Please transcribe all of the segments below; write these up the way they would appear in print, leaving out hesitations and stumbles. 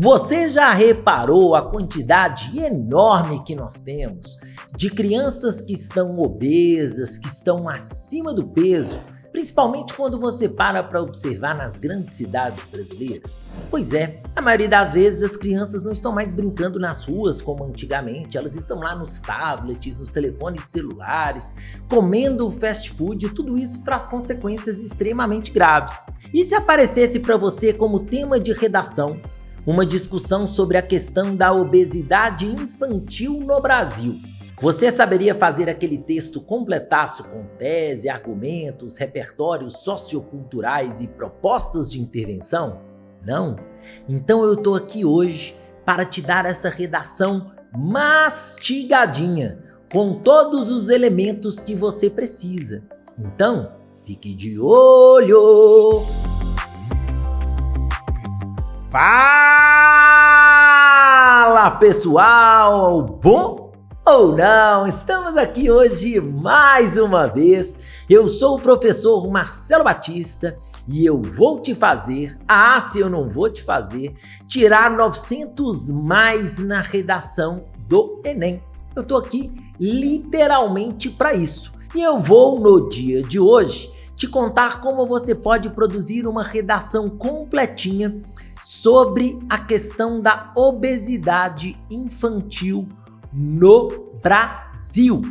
Você já reparou a quantidade enorme que nós temos de crianças que estão obesas, que estão acima do peso, principalmente quando você para observar nas grandes cidades brasileiras? Pois é, a maioria das vezes as crianças não estão mais brincando nas ruas como antigamente, elas estão lá nos tablets, nos telefones celulares, comendo fast food, e tudo isso traz consequências extremamente graves. E se aparecesse para você como tema de redação uma discussão sobre a questão da obesidade infantil no Brasil, você saberia fazer aquele texto completaço com tese, argumentos, repertórios socioculturais e propostas de intervenção? Não? Então eu tô aqui hoje para te dar essa redação mastigadinha, com todos os elementos que você precisa. Então, fique de olho! Fala, pessoal! Bom ou não? Estamos aqui hoje mais uma vez. Eu sou o professor Marcelo Batista e eu vou te fazer, se eu não vou te fazer, tirar 900 mais na redação do Enem. Eu tô aqui literalmente para isso. E eu vou, no dia de hoje, te contar como você pode produzir uma redação completinha sobre a questão da obesidade infantil no Brasil.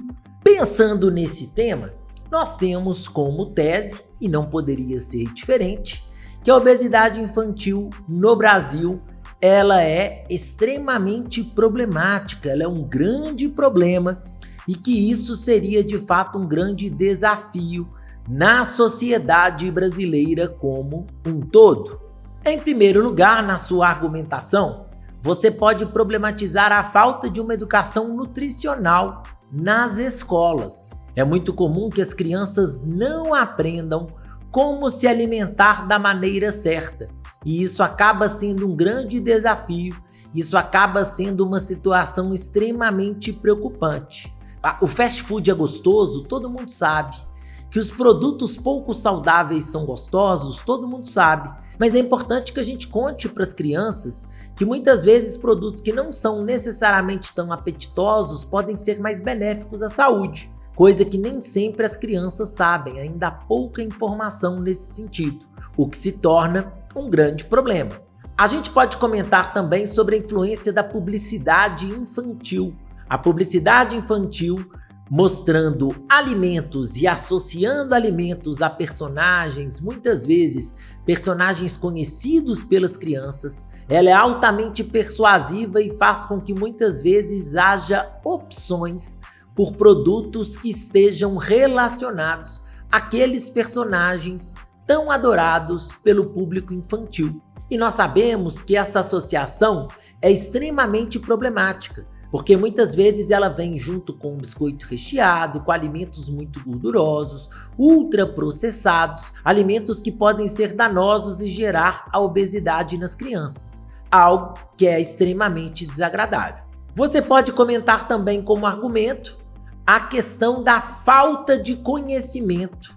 Pensando nesse tema, nós temos como tese, e não poderia ser diferente, que a obesidade infantil no Brasil ela é extremamente problemática, ela é um grande problema e que isso seria de fato um grande desafio na sociedade brasileira como um todo. Em primeiro lugar, na sua argumentação, você pode problematizar a falta de uma educação nutricional nas escolas. É muito comum que as crianças não aprendam como se alimentar da maneira certa, e isso acaba sendo um grande desafio, isso acaba sendo uma situação extremamente preocupante. O fast food é gostoso, todo mundo sabe. Que os produtos pouco saudáveis são gostosos, todo mundo sabe. Mas é importante que a gente conte para as crianças que muitas vezes produtos que não são necessariamente tão apetitosos podem ser mais benéficos à saúde. Coisa que nem sempre as crianças sabem, ainda há pouca informação nesse sentido, o que se torna um grande problema. A gente pode comentar também sobre a influência da publicidade infantil. A publicidade infantil mostrando alimentos e associando alimentos a personagens, muitas vezes personagens conhecidos pelas crianças, ela é altamente persuasiva e faz com que muitas vezes haja opções por produtos que estejam relacionados àqueles personagens tão adorados pelo público infantil. E nós sabemos que essa associação é extremamente problemática, porque muitas vezes ela vem junto com um biscoito recheado, com alimentos muito gordurosos, ultraprocessados, alimentos que podem ser danosos e gerar a obesidade nas crianças, algo que é extremamente desagradável. Você pode comentar também como argumento a questão da falta de conhecimento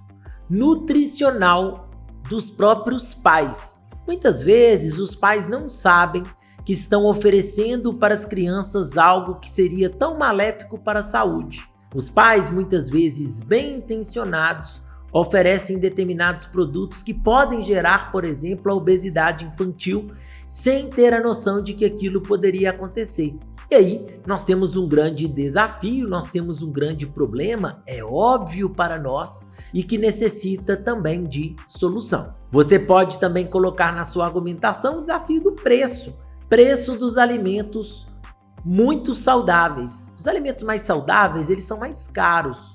nutricional dos próprios pais. Muitas vezes os pais não sabem que estão oferecendo para as crianças algo que seria tão maléfico para a saúde. Os pais, muitas vezes bem intencionados, oferecem determinados produtos que podem gerar, por exemplo, a obesidade infantil, sem ter a noção de que aquilo poderia acontecer. E aí, nós temos um grande desafio, nós temos um grande problema, é óbvio para nós, e que necessita também de solução. Você pode também colocar na sua argumentação o desafio do preço dos alimentos muito saudáveis. Os alimentos mais saudáveis, eles são mais caros.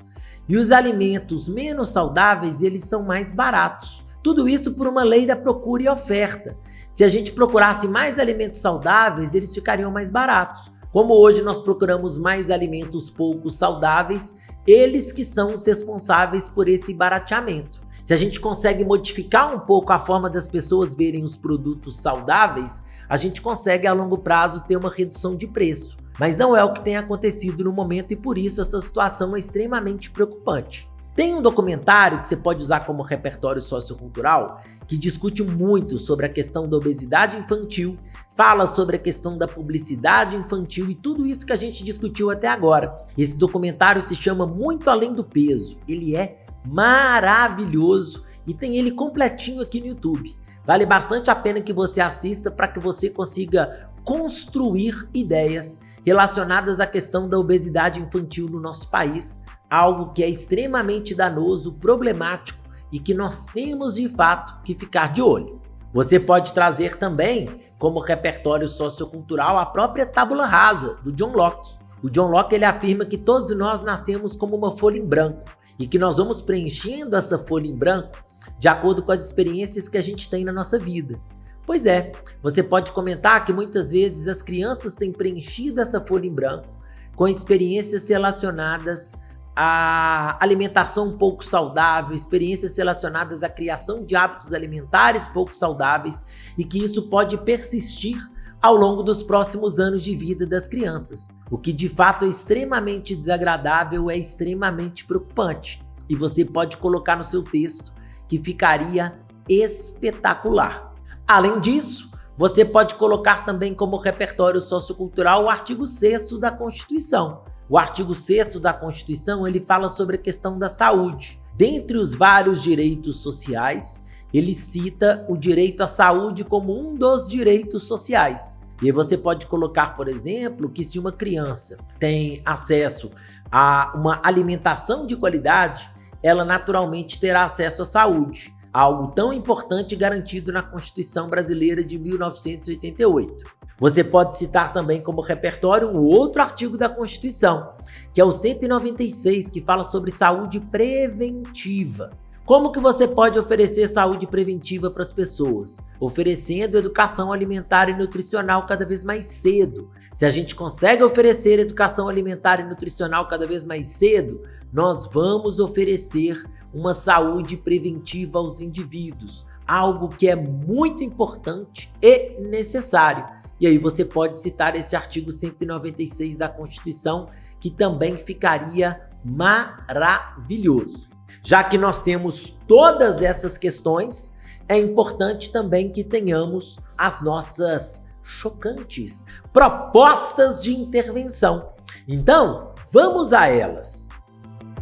E os alimentos menos saudáveis, eles são mais baratos. Tudo isso por uma lei da procura e oferta. Se a gente procurasse mais alimentos saudáveis, eles ficariam mais baratos. Como hoje nós procuramos mais alimentos pouco saudáveis, eles que são os responsáveis por esse barateamento. Se a gente consegue modificar um pouco a forma das pessoas verem os produtos saudáveis, a gente consegue a longo prazo ter uma redução de preço. Mas não é o que tem acontecido no momento e por isso essa situação é extremamente preocupante. Tem um documentário que você pode usar como repertório sociocultural que discute muito sobre a questão da obesidade infantil, fala sobre a questão da publicidade infantil e tudo isso que a gente discutiu até agora. Esse documentário se chama Muito Além do Peso. Ele é maravilhoso e tem ele completinho aqui no YouTube. Vale bastante a pena que você assista para que você consiga construir ideias relacionadas à questão da obesidade infantil no nosso país, algo que é extremamente danoso, problemático e que nós temos de fato que ficar de olho. Você pode trazer também como repertório sociocultural a própria tábula rasa do John Locke. O John Locke ele afirma que todos nós nascemos como uma folha em branco e que nós vamos preenchendo essa folha em branco de acordo com as experiências que a gente tem na nossa vida. Pois é, você pode comentar que muitas vezes as crianças têm preenchido essa folha em branco com experiências relacionadas à alimentação pouco saudável, experiências relacionadas à criação de hábitos alimentares pouco saudáveis e que isso pode persistir ao longo dos próximos anos de vida das crianças. O que de fato é extremamente desagradável, é extremamente preocupante. E você pode colocar no seu texto que ficaria espetacular. Além disso, você pode colocar também como repertório sociocultural o artigo 6º da Constituição. O artigo 6º da Constituição, ele fala sobre a questão da saúde. Dentre os vários direitos sociais, ele cita o direito à saúde como um dos direitos sociais. E aí você pode colocar, por exemplo, que se uma criança tem acesso a uma alimentação de qualidade, ela naturalmente terá acesso à saúde. Algo tão importante garantido na Constituição Brasileira de 1988. Você pode citar também como repertório um outro artigo da Constituição, que é o 196, que fala sobre saúde preventiva. Como que você pode oferecer saúde preventiva para as pessoas? Oferecendo educação alimentar e nutricional cada vez mais cedo. Se a gente consegue oferecer educação alimentar e nutricional cada vez mais cedo, nós vamos oferecer uma saúde preventiva aos indivíduos, algo que é muito importante e necessário. E aí você pode citar esse artigo 196 da Constituição, que também ficaria maravilhoso. Já que nós temos todas essas questões, é importante também que tenhamos as nossas chocantes propostas de intervenção. Então, vamos a elas.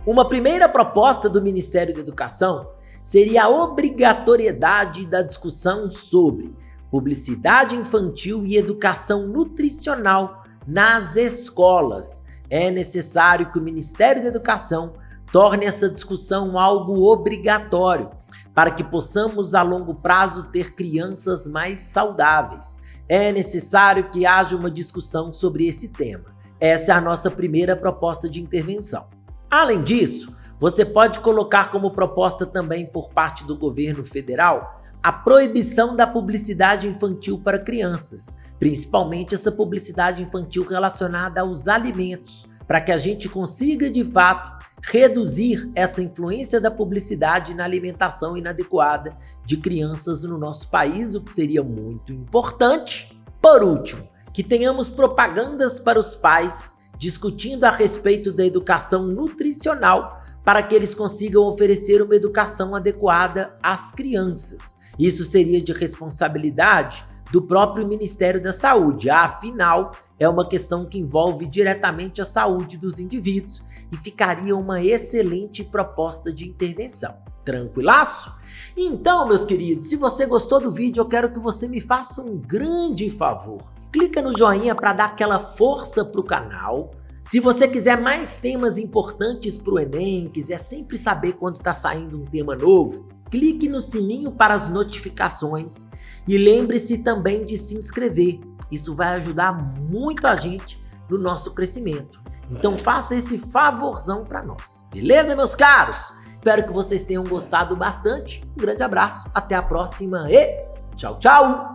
Uma primeira proposta do Ministério da Educação seria a obrigatoriedade da discussão sobre publicidade infantil e educação nutricional nas escolas. É necessário que o Ministério da Educação torne essa discussão algo obrigatório para que possamos a longo prazo ter crianças mais saudáveis. É necessário que haja uma discussão sobre esse tema. Essa é a nossa primeira proposta de intervenção. Além disso, você pode colocar como proposta também por parte do governo federal a proibição da publicidade infantil para crianças, principalmente essa publicidade infantil relacionada aos alimentos, para que a gente consiga de fato reduzir essa influência da publicidade na alimentação inadequada de crianças no nosso país, o que seria muito importante. Por último, que tenhamos propagandas para os pais discutindo a respeito da educação nutricional para que eles consigam oferecer uma educação adequada às crianças. Isso seria de responsabilidade do próprio Ministério da Saúde, afinal, é uma questão que envolve diretamente a saúde dos indivíduos e ficaria uma excelente proposta de intervenção. Tranquilaço? Então, meus queridos, se você gostou do vídeo, eu quero que você me faça um grande favor. Clica no joinha para dar aquela força para o canal. Se você quiser mais temas importantes para o Enem, quiser sempre saber quando está saindo um tema novo, clique no sininho para as notificações e lembre-se também de se inscrever. Isso vai ajudar muito a gente no nosso crescimento. Então faça esse favorzão para nós. Beleza, meus caros? Espero que vocês tenham gostado bastante. Um grande abraço, até a próxima e tchau, tchau!